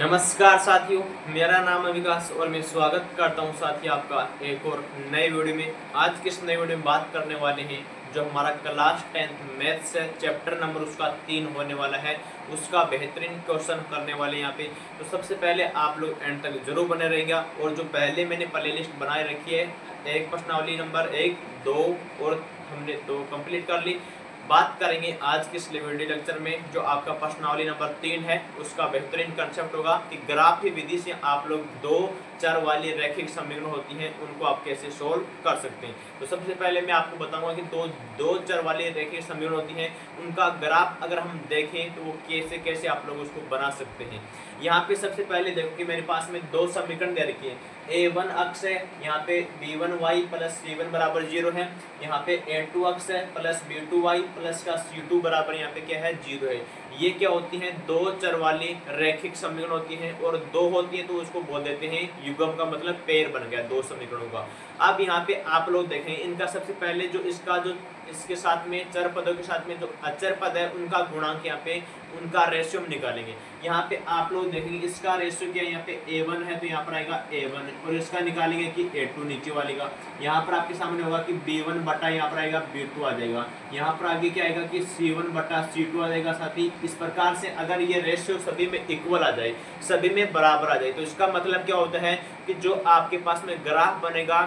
नमस्कार साथियों, मेरा नाम है विकास और मैं स्वागत करता हूं साथी आपका एक और नए वीडियो में। आज के इस नए वीडियो में बात करने वाले हैं जो हमारा क्लास 10th मैथ्स है, चैप्टर नंबर उसका 3 होने वाला है, उसका बेहतरीन क्वेश्चन करने वाले यहाँ पे। तो सबसे पहले आप लोग एंड तक जरूर बने रहेगा और जो पहले मैंने प्लेलिस्ट बनाए रखी है, एक प्रश्नावली नंबर 1, 2 और हमने 2 कंप्लीट कर ली। बात करेंगे आज के इस वीडियो लेक्चर में जो आपका प्रश्नावली नंबर 3 है, उसका बेहतरीन कंसेप्ट होगा कि ग्राफी विधि से आप लोग दो चर वाली रैखिक समीकरण होती हैं उनको आप कैसे सोल्व कर सकते हैं। तो सबसे पहले मैं आपको बताऊंगा कि दो चर वाली रैखिक समीकरण होती हैं, उनका ग्राफ अगर हम देखें तो वो कैसे कैसे आप लोग उसको बना सकते हैं। यहाँ पे सबसे पहले देखो कि मेरे पास में दो समीकरण दे रखी है। a1 अक्ष है, यहाँ पे b1y प्लस c1 बराबर 0 है। यहाँ पे a2 अक्ष है प्लस b2y प्लस का c2 बराबर यहाँ पे क्या है 0 है। ये क्या होती हैं? दो चर वाली रैखिक समीकरण होती हैं और दो होती है तो उसको बोल देते हैं युग्म का मतलब पेयर बन गया दो समीकरणों का। अब यहाँ पे आप लोग देखें इनका सबसे पहले जो इसका जो इसके साथ में चर पदों के साथ में जो अचर पद है उनका गुणांक यहाँ पे उनका रेशियो हम निकालेंगे। यहाँ पे आप लोग देखेंगे इसका रेशियो क्या है, यहाँ पे a1 है तो यहाँ पर आएगा a1 और इसका निकालेंगे कि a2 नीचे वाले का। यहाँ पर आपके सामने होगा कि b1 बटा यहाँ पर आएगा b2 आ जाएगा। यहाँ पर आगे क्या आएगा कि c1 बटा c2 आ जाएगा। साथी इस प्रकार से अगर ये रेशियो सभी में इक्वल आ जाए, सभी में बराबर आ जाए, तो इसका मतलब क्या होता है कि जो आपके पास में ग्राफ बनेगा,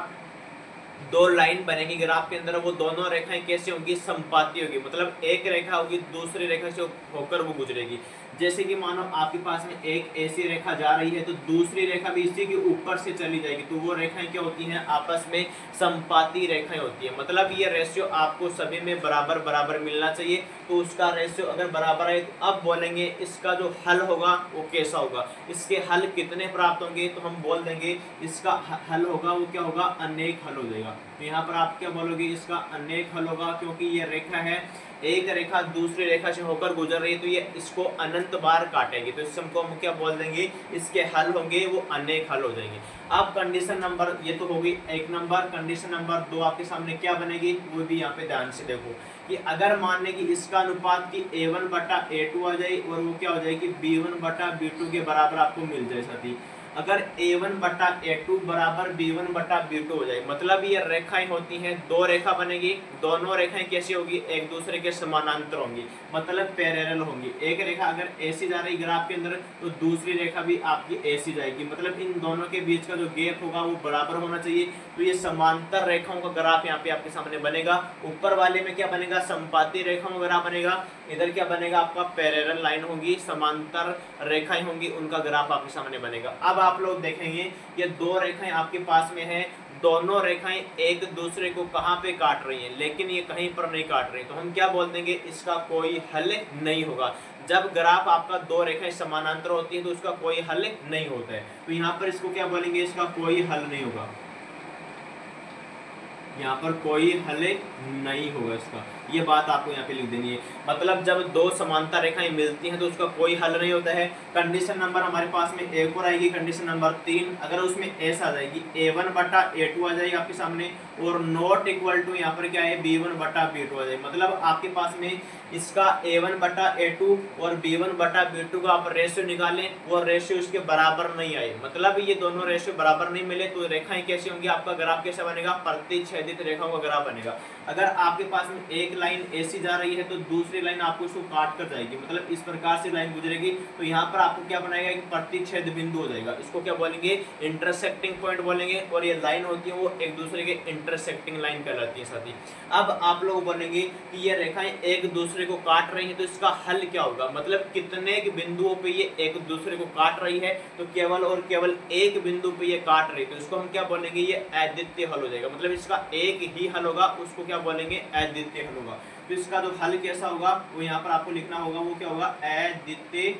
दो लाइन बनेगी ग्राफ के अंदर, वो दोनों रेखाएं कैसे होंगी? समपाती होगी। मतलब एक रेखा होगी दूसरी रेखा से होकर वो गुजरेगी। जैसे कि मानो आपके पास में एक ऐसी रेखा जा रही है तो दूसरी रेखा भी इसी के ऊपर से चली जाएगी, तो वो रेखाएं क्या होती हैं? आपस में समपाती रेखाएं होती है। मतलब ये रेशियो आपको सभी में बराबर बराबर मिलना चाहिए। तो उसका रेशियो अगर बराबर है तो अब बोलेंगे इसका जो हल होगा वो कैसा होगा, इसके हल कितने प्राप्त होंगे, तो हम बोल देंगे इसका हल होगा वो क्या होगा? अनेक हल हो जाएगा। तो यहाँ पर आप क्या बोलोगे? इसका अनेक हल होगा, क्योंकि ये रेखा है, एक रेखा दूसरी रेखा से होकर गुजर रही है तो ये इसको अनंत बार काटेगी, तो इससे हमको हम क्या बोल देंगे? इसके हल होंगे वो अनेक हल हो जाएंगे। अब कंडीशन नंबर, ये तो होगी एक नंबर। कंडीशन नंबर 2 आपके सामने क्या बनेगी वो भी यहाँ पे ध्यान से देखो कि अगर मान लें कि इसका अनुपात की a1 बटा a2 आ जाए और वो क्या हो जाए कि b1 बटा b2 के बराबर आपको मिल जाए। साथी अगर a1 बटा a2 बराबर b1 बटा b2 हो जाए, मतलब ये रेखाएं होती हैं, दो रेखा बनेगी, दोनों रेखाएं कैसी होगी? एक दूसरे के समानांतर होंगी, मतलब पैरेलल होंगी। एक रेखा अगर ऐसी जा रही ग्राफ के अंदर तो दूसरी रेखा भी आपकी ऐसी जाएगी, मतलब इन दोनों के बीच का जो गैप होगा वो बराबर होना चाहिए। तो ये समांतर रेखाओं का ग्राफ यहाँ पे आपके सामने बनेगा। ऊपर वाले में क्या बनेगा? समपाती रेखाओं का ग्राफ बनेगा। इधर क्या बनेगा? आपका पैरेलल लाइन होगी, समांतर रेखाएं होंगी, उनका ग्राफ आपके सामने बनेगा। अब आप लोग देखेंगे ये दो रेखाएं आपके पास में है, दोनों रेखाएं एक दूसरे को कहां पे काट रही हैं, लेकिन ये कहीं पर नहीं काट रही, तो हम क्या बोल देंगे? इसका कोई हल नहीं होगा। जब ग्राफ आपका दो रेखाएं समानांतर होती है तो उसका कोई हल नहीं होता है। तो यहाँ पर इसको क्या बोलेंगे? इसका कोई हल नहीं होगा, यहाँ पर कोई हल नहीं होगा इसका। ये बात आपको यहाँ पे लिख देनी है। मतलब जब दो समांतर रेखाएं मिलती हैं तो उसका कोई हल नहीं होता है। कंडीशन नंबर हमारे पास में एक और आएगी, कंडीशन नंबर 3। अगर उसमें ऐसा आ जाएगी a1 बटा a2 आ जाएगी आपके सामने और नॉट इक्वल टू यहाँ पर क्या है? b1 बटा b2 आ जाएगी। मतलब आपके पास में इसका a1 बटा a2 और b1 बटा b2 का आप रेशियो निकालें, वो रेशियो इसके बराबर नहीं आए, मतलब ये दोनों रेशियो बराबर नहीं मिले, तो रेखाएं कैसी होंगी? आपका ग्राफ कैसा बनेगा? प्रतिच्छेदित रेखाओं का ग्राफ बनेगा। अगर आपके पास में एक लाइन ऐसी जा रही है तो दूसरी लाइन आपको इसको काट कर जाएगी, मतलब इस प्रकार से लाइन गुजरेगी, तो यहाँ पर आपको क्या बनाएगा? एक प्रतिच्छेद बिंदु हो जाएगा। इसको क्या बोलेंगे? इंटरसेक्टिंग पॉइंट बोलेंगे। और ये लाइन होती है वो एक दूसरे के इंटरसेक्टिंग लाइन कहलाती है। साथी अब आप लोग बोलेंगे कि ये रेखाएं एक दूसरे को काट रही हैं तो इसका हल क्या होगा? मतलब कितने बिंदुओं पे ये एक दूसरे को काट रही है? तो केवल और केवल एक बिंदु पे ये काट रही है, तो इसको हम क्या बोलेंगे? ये अद्वितीय हल हो जाएगा। मतलब इसका एक ही हल होगा, उसको क्या बोलेंगे? अद्वितीय हल होगा। तो इसका जो हल कैसा होगा वो यहाँ पर आपको लिखना होगा, वो क्या होगा? अद्वितीय।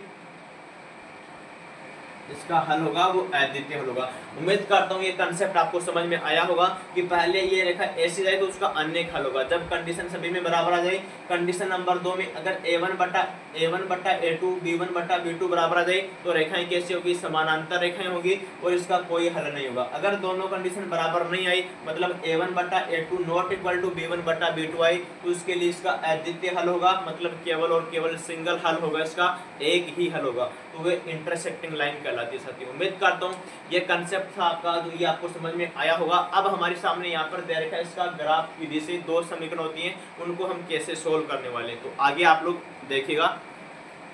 इसका हल होगा वो अद्वितीय हल होगा। उम्मीद करता हूँ ये कंसेप्ट आपको समझ में आया होगा कि पहले ये रेखा ऐसी जाए तो उसका अनेक हल होगा जब कंडीशन सभी में बराबर आ जाए। कंडीशन नंबर 2 में अगर a1 बटा A1 बट्टा A2 B1 बट्टा B2 बराबर आ जाए तो रेखाएं कैसी होगी, समानांतर रेखाएं होगी और इसका कोई हल नहीं होगा। अगर दोनों कंडीशन बराबर नहीं आई, मतलब A1 बट्टा A2 not equal to B1 बट्टा B2 आई, तो उसके लिए इसका अद्वितीय हल होगा, मतलब केवल और केवल सिंगल हल होगा, इसका एक ही हल होगा, तो वे इंटरसेक्टिंग लाइन कहलाती है साथियों। उम्मीद करता हूँ ये कंसेप्ट था आपका, तो ये आपको समझ में आया होगा। अब हमारे सामने यहाँ पर दे रखा है इसका ग्राफ विधि से दो समीकरण होती हैं, उनको हम कैसे सोल्व करने वाले हैं, तो आगे आप लोग देखिएगा।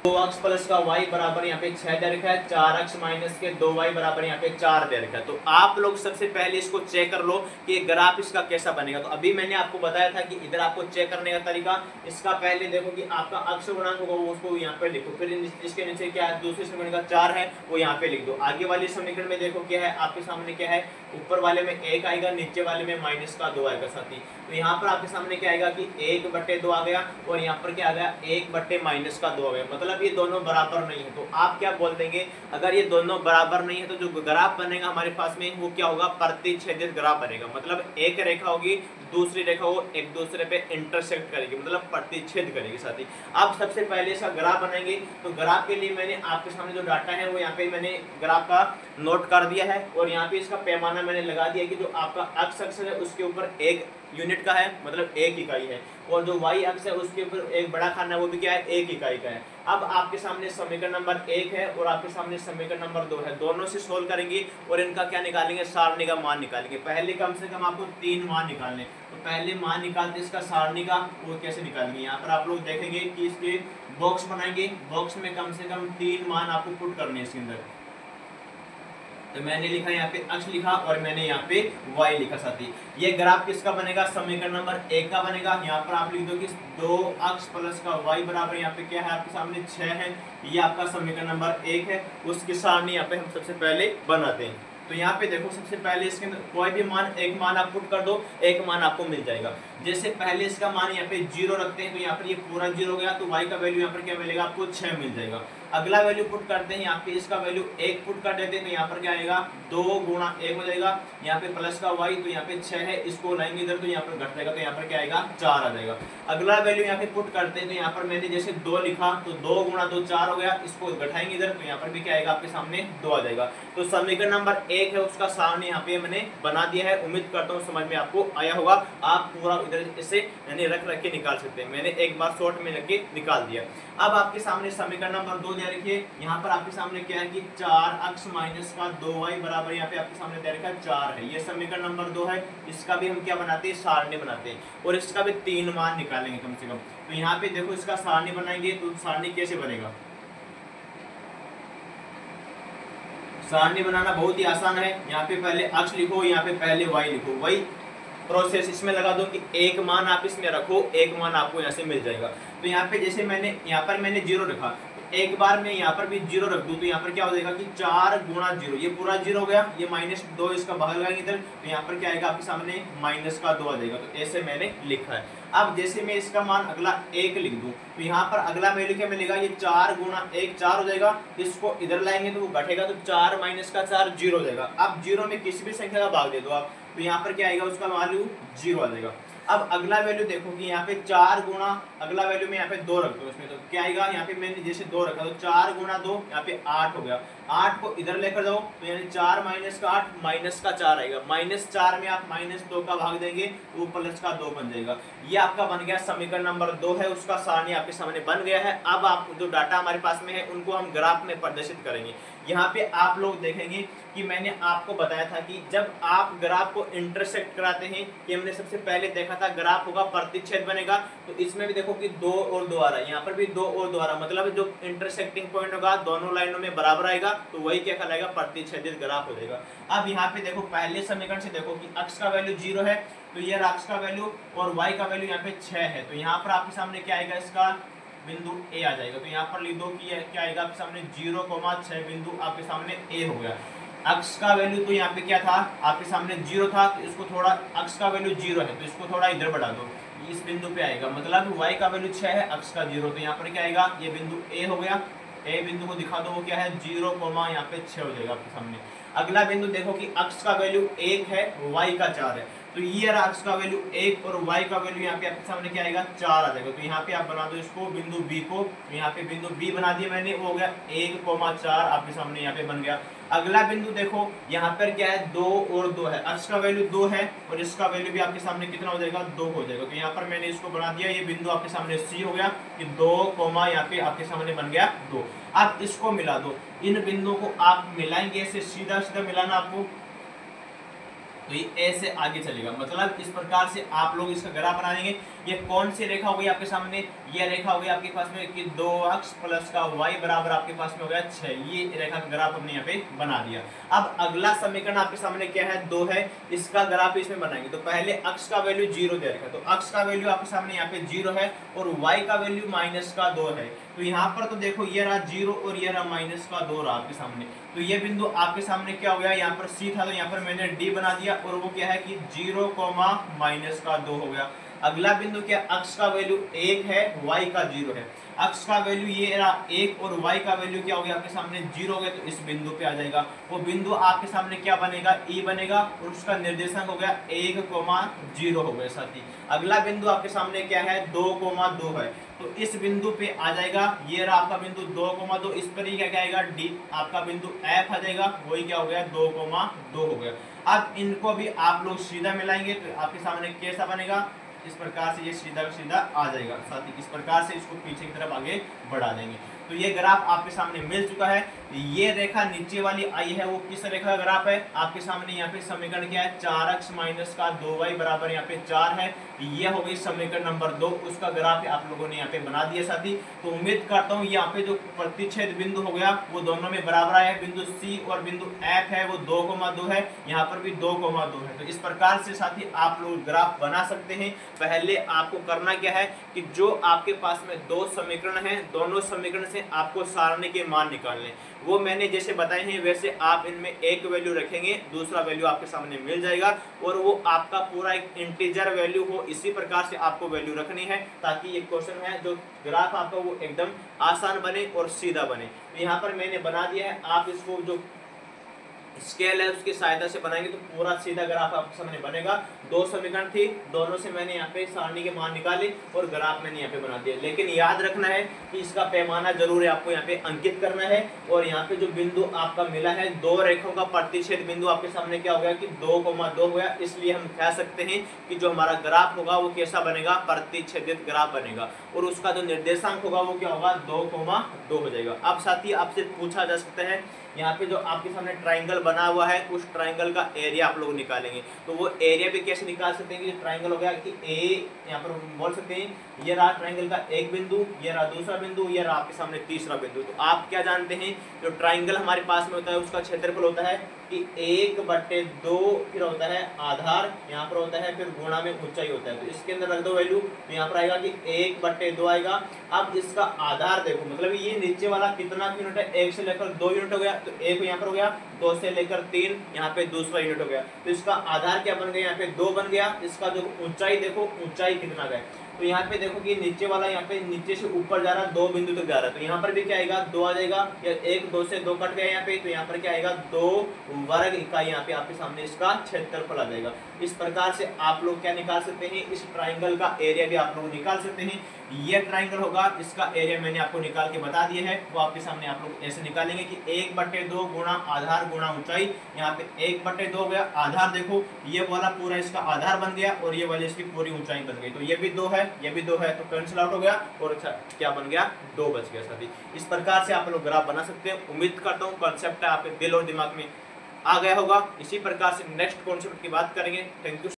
2x प्लस का y बराबर यहाँ पे 6 दे रखा है, 4x माइनस के 2y बराबर यहाँ पे 4 दे रखा है। तो आप लोग सबसे पहले इसको चेक कर लो कि ग्राफ इसका कैसा बनेगा। तो अभी मैंने आपको बताया था कि इधर आपको चेक करने का तरीका, इसका पहले देखो कि आपका अक्ष गुणांक होगा उसको यहाँ पे लिखो, फिर इसके नीचे क्या है, दूसरे समीकरण का 4 है वो यहाँ पे लिख दो। आगे वाले समीकरण में देखो क्या है, आपके सामने क्या है, ऊपर वाले में 1 आएगा, नीचे वाले में माइनस का 2 आएगा साथी। तो यहाँ पर आपके सामने क्या आएगा कि 1/2 आ गया और यहाँ पर क्या आ गया, 1 माइनस का 2 आ गया, मतलब ये दोनों बराबर नहीं है। तो आप क्या बोल देंगे, अगर ये दोनों बराबर नहीं है तो जो ग्राफ बनेगा हमारे पास में वो क्या होगा, प्रतिच्छेदित ग्राफ बनेगा। मतलब एक रेखा होगी दूसरी रेखा को एक दूसरे पे इंटरसेक्ट करेगी, मतलब प्रतिच्छेद करेगी साथी। अब सबसे पहले इसका ग्राफ बनाएंगे, तो ग्राफ के लिए मैंने आपके सामने जो डाटा है वो यहाँ पे मैंने ग्राफ का नोट कर दिया है और यहाँ पे इसका पैमाना मैंने लगा दिया कि जो आपका एक्स अक्ष है उसके ऊपर 1 यूनिट का है, मतलब 1 इकाई है, और जो y अक्ष है उसके ऊपर एक बड़ा खाना है वो भी क्या है, 1 इकाई का है। अब आपके सामने समीकरण नंबर 1 है और आपके सामने समीकरण नंबर 2 है, दोनों से सोल्व करेंगे और इनका क्या निकालेंगे, सारणी का मान निकालेंगे। पहले कम से कम आपको 3 मान निकालने, तो पहले मान निकालते इसका सारणी का, वो कैसे निकालेंगे, यहाँ पर आप लोग देखेंगे कि इसके बॉक्स बनाएंगे, बॉक्स में कम से कम 3 मान आपको पुट करने हैं इसके अंदर। तो मैंने लिखा यहाँ पे अक्ष लिखा और मैंने यहाँ पे y लिखा साथी। ये ग्राफ किसका बनेगा, समीकरण नंबर 1 का बनेगा। यहाँ पर आप लिख दो कि 2x प्लस का y बराबर यहाँ पे क्या है, आपके सामने 6 है, ये आपका समीकरण नंबर 1 है। उसके सामने यहाँ पे हम सबसे पहले बनाते हैं। तो यहाँ पे देखो सबसे पहले इसके अंदर कोई भी मान, एक मान आप पुट कर दो, एक मान आपको मिल जाएगा। जैसे पहले इसका मान यहाँ पे 0 रखते हैं तो यहाँ पर ये पूरा 0 हो गया, तो y का वैल्यू यहाँ पर क्या मिलेगा, आपको 6 मिल जाएगा। अगला वैल्यू पुट करते हैं, यहाँ पे इसका वैल्यू 1 पुट कर देते हैं, तो यहाँ पर क्या आएगा, 2 गुणा 1 हो जाएगा। यहाँ पे प्लस का y, तो यहाँ पे 6 है, इसको लाएंगे इधर तो यहाँ पर घट जाएगा, तो यहाँ पर क्या आएगा, 4 आ जाएगा। अगला वैल्यू यहाँ पे पुट करते हैं, तो यहाँ पर मैंने जैसे 2 लिखा तो 2 गुणा 2 4 हो गया, इसको घटाएंगे इधर तो यहाँ पर भी क्या आएगा, आपके सामने 2 आ जाएगा। तो समीकरण नंबर 1 है उसका सारणी यहाँ पे मैंने बना दिया है। उम्मीद करता हूँ समझ में आपको आया होगा। आप पूरा इधर इसे यानी रख के निकाल सकते हैं, मैंने एक बार शॉर्ट में रख के निकाल दिया। अब आपके सामने समीकरण नंबर 2 दे रखिए, यहाँ पर आपके सामने क्या है कि 4x माइनस का 2y बराबर यहाँ पे आपके सामने दे रखा है 4 है। ये समीकरण नंबर 2 है, इसका भी हम क्या बनाते हैं, सारणी बनाते हैं और इसका भी 3 मान निकालेंगे कम से कम। तो यहाँ पे देखो इसका सारणी बनाएंगे, तो सारणी कैसे बनेगा, सारणी बनाना बहुत ही आसान है। यहाँ पे पहले अक्ष लिखो, यहाँ पे पहले y लिखो, वही प्रोसेस इसमें लगा दो कि एक मान आप इसमें रखो, एक मान आपको यहाँ से मिल जाएगा। तो यहाँ पे जैसे यहाँ पर मैंने 0 रखा, एक बार मैं यहाँ पर भी 0 रख दूं तो यहाँ पर क्या हो जाएगा कि 4 गुणा 0, ये पूरा 0 हो गया, ये -2 इसका भाग लगाएंगे इधर, तो यहाँ पर क्या आएगा आपके सामने माइनस का 2 आ जाएगा। तो ऐसे मैंने लिखा है। अब जैसे मैं इसका मान अगला 1 लिख दूं तो यहाँ पर अगला वैल्यू क्या मिलेगा, ये 4 गुणा 1 4 हो जाएगा, इसको इधर लाएंगे तो वो घटेगा, तो 4 माइनस का 4 0 हो जाएगा। अब 0 में किसी भी संख्या का भाग दे दो आप, तो यहाँ पर क्या आएगा, उसका वैल्यू 0 आ जाएगा। अब अगला वैल्यू देखो कि यहाँ पे 4 गुणा, अगला वैल्यू में यहाँ पे 2 रख दो इसमें, तो क्या आएगा, यहाँ पे मैंने जैसे 2 रखा तो 4 गुणा 2 यहाँ पे 8 हो गया। 8 को इधर लेकर जाओ तो यानी 4 माइनस का 8 माइनस का 4 आएगा, -4 में आप -2 का भाग देंगे तो वो प्लस का 2 बन जाएगा। ये आपका बन गया समीकरण नंबर 2 है, उसका सारणी आपके सामने बन गया है। अब आप जो डाटा हमारे पास में है उनको हम ग्राफ में प्रदर्शित करेंगे। यहाँ पे आप लोग देखेंगे कि मैंने आपको बताया था कि जब आप ग्राफ को इंटरसेक्ट कराते हैं, कि हमने सबसे पहले देखा था ग्राफ होगा प्रतिच्छेद बनेगा, तो इसमें भी देखो कि 2 और 2 आ रहा है, यहाँ पर भी 2 और 2 आ रहा है, मतलब जो इंटरसेक्टिंग पॉइंट होगा दोनों लाइनों में बराबर आएगा, तो वही क्या कहलाएगा, प्रतिच्छेदित ग्राफ हो जाएगा। अब यहाँ पे देखो पहले समीकरण से देखो कि x का वैल्यू 0 है, तो ये x का वैल्यू और y का वैल्यू यहाँ पे 6 है, तो यहाँ पर आपके सामने क्या आएगा, इसका बिंदु A आ जाएगा। तो यहाँ पर लिख दो कि क्या आएगा आपके सामने 0,6 बिंदु आपके सामने A हो गया। x का वैल्यू तो यहाँ पे क्या था, आपके सामने 0 था, तो इसको थोड़ा, x का वैल्यू 0 है तो इसको थोड़ा इधर बढ़ा दो, इस बिंदु पे आएगा, मतलब y का वैल्यू 6 है, x का 0, तो यहाँ पर क्या आएगा, ये बिंदु A हो गया। A बिंदु को दिखा दो, वो क्या है 0, यहाँ पे 6 हो जाएगा आपके सामने। अगला बिंदु देखो कि अक्ष का वैल्यू 1 है, y का 4 है, तो ये रहा अक्ष का वैल्यू 1 और y का वैल्यू यहाँ पे आपके सामने क्या आएगा 4 आ जाएगा। तो यहाँ पे आप बना दो इसको बिंदु b को, तो यहाँ पे बिंदु b बना दिया मैंने, वो हो गया 1,4 आपके सामने यहाँ पे बन गया। अगला बिंदु देखो यहाँ पर क्या है 2 और 2 है, अक्ष का वैल्यू 2 है और इसका वैल्यू भी आपके सामने कितना हो जाएगा 2 हो जाएगा। तो यहाँ पर मैंने इसको बना दिया, ये बिंदु आपके सामने c हो गया कि 2, यहाँ पे आपके सामने बन गया 2। अब इसको मिला दो, इन बिंदुओं को आप मिलाएंगे ऐसे सीधा सीधा मिलाना आपको, तो ये ऐसे आगे चलेगा। मतलब इस प्रकार से आप लोग इसका ग्राफ बनाएंगे। ये कौन सी रेखा हो गई आपके सामने, ये रेखा हो गई आपके पास में कि 2 अक्ष प्लस का y बराबर आपके पास में हो गया 6, ये रेखा का ग्राफ हमने यहाँ पे बना दिया। अब अगला समीकरण आपके सामने क्या है 2 है, इसका ग्राफ इसमें बनाएंगे। तो पहले अक्ष का वैल्यू 0 दे रखा है, तो अक्ष का वैल्यू आपके सामने यहाँ पे 0 है और y का वैल्यू -2 है। तो यहाँ पर तो देखो ये रहा 0 और ये रहा -2 रहा आपके सामने। तो ये बिंदु आपके सामने क्या हो गया, यहाँ पर c था तो यहाँ पर मैंने d बना दिया और वो क्या है कि 0, -2 हो गया। अगला बिंदु क्या, अक्ष का वैल्यू 1 है, y का 0 है। अक्ष का वैल्यू ये रहा 1 और y का वैल्यू क्या हो गया आपके सामने 0 हो गया, तो इस बिंदु पे आ जाएगा। वो बिंदु आपके सामने क्या बनेगा, E बनेगा और उसका निर्देशांक हो गया 1,0 हो गया साथी। अगला बिंदु आपके सामने क्या है 2,2 है, तो इस बिंदु पे आ जाएगा, ये रहा आपका बिंदु 2,2, इस पर ही क्या आएगा डी आपका बिंदु F आ जाएगा, वही क्या हो गया 2,2 हो गया। अब इनको भी आप लोग सीधा मिलाएंगे तो आपके सामने कैसा बनेगा, इस प्रकार से ये सीधा सीधा आ जाएगा साथ ही। इस प्रकार से इसको पीछे की तरफ आगे बढ़ा देंगे। तो ये ग्राफ आपके सामने मिल चुका है। ये रेखा नीचे वाली आई है, वो किस रेखा का ग्राफ है आपके सामने, यहाँ पे समीकरण क्या है 4x माइनस का 2y बराबर यहाँ पे 4 है, ये हो गई समीकरण नंबर 2, उसका ग्राफ आप लोगों ने यहाँ पे बना दिया साथी। तो उम्मीद करता हूँ यहाँ पे जो प्रतिच्छेद बिंदु हो गया वो दोनों में बराबर आया है, बिंदु C और बिंदु F है वो 2,2 है, यहाँ पर भी 2,2 है। तो इस प्रकार से साथी आप लोग ग्राफ बना सकते हैं। पहले आपको करना क्या है कि जो आपके पास में दो समीकरण हैं, दोनों समीकरण से आपको सारणी के मान निकालने, वो मैंने जैसे बताए हैं वैसे आप इनमें एक वैल्यू रखेंगे, दूसरा वैल्यू आपके सामने मिल जाएगा और वो आपका पूरा एक इंटीजर वैल्यू हो। इसी प्रकार से आपको वैल्यू रखनी है ताकि ये क्वेश्चन है जो ग्राफ आपका वो एकदम आसान बने और सीधा बने। तो यहाँ पर मैंने बना दिया है, आप इसको जो स्केल है उसकी सहायता से बनाएंगे तो पूरा सीधा ग्राफ आपके सामने बनेगा। दो समीकरण थी, दोनों से मैंने यहाँ पे सारणी के मान निकाले और ग्राफ मैंने यहाँ पे बना दिया। लेकिन याद रखना है कि इसका पैमाना जरूर है, आपको यहाँ पे अंकित करना है। और यहाँ पे जो बिंदु आपका मिला है, दो रेखाओं का प्रतिच्छेद बिंदु आपके सामने क्या हो गया कि 2,2 हो गया, इसलिए हम कह सकते हैं कि जो हमारा ग्राफ होगा वो कैसा बनेगा, प्रतिच्छेदित ग्राफ बनेगा और उसका जो निर्देशांक होगा वो क्या होगा 2,2 हो जाएगा। अब साथी आपसे पूछा जा सकता है, यहाँ पे जो आपके सामने ट्राइंगल बना हुआ है उस ट्राइंगल का एरिया आप लोग निकालेंगे, तो वो एरिया भी कैसे निकाल सकते हैं कि ट्राइंगल हो गया कि ए, यहाँ पर बोल सकते हैं ये रहा ट्राइंगल का एक बिंदु, ये रहा दूसरा बिंदु, ये रहा आपके सामने तीसरा बिंदु। तो आप क्या जानते हैं, जो ट्राइंगल हमारे पास में होता है उसका क्षेत्रफल होता है कि 1/2, फिर होता है आधार, यहाँ पर होता है फिर गुणा में ऊंचाई होता है। तो इसके अंदर रख दो वैल्यू, तो यहाँ पर आएगा कि 1/2 आएगा। अब इसका आधार देखो, मतलब ये नीचे वाला कितना यूनिट है, 1 से लेकर 2 यूनिट हो गया, तो 1 यहाँ पर हो गया, 2 से लेकर 3 यहाँ पे दूसरा यूनिट हो गया। तो इसका आधार क्या बन गया, यहाँ पे 2 बन गया। इसका जो ऊंचाई देखो, ऊंचाई कितना गया, तो यहाँ पे देखो कि नीचे वाला यहाँ पे नीचे से ऊपर जा रहा, 2 बिंदु तक जा रहा है, तो यहाँ पर भी क्या आएगा 2 आ जाएगा। या 1, 2 से 2 कट गया यहाँ पे, तो यहाँ पर क्या आएगा 2 वर्ग इकाई यहाँ पे आपके सामने इसका क्षेत्रफल आ जाएगा। इस प्रकार से आप लोग क्या निकाल सकते हैं, इस ट्राइंगल का एरिया भी आप लोग निकाल सकते हैं। ये ट्राइंगल होगा, इसका एरिया मैंने आपको निकाल के बता दिया है, वो आपके सामने आप लोग ऐसे निकालेंगे कि 1/2 गुणा आधार गुणा ऊंचाई। यहाँ पे 1/2 गया, आधार देखो ये वाला पूरा इसका आधार बन गया और ये वाली इसकी पूरी ऊंचाई बन गई। तो ये भी 2 है, ये भी 2 है, तो कैंसिल आउट हो गया और अच्छा क्या बन गया 2 बच गया साथी। इस प्रकार से आप लोग ग्राफ बना सकते हैं। उम्मीद करता हूँ कॉन्सेप्ट आपके दिल और दिमाग में आ गया होगा। इसी प्रकार से नेक्स्ट कॉन्सेप्ट की बात करेंगे। Thank you.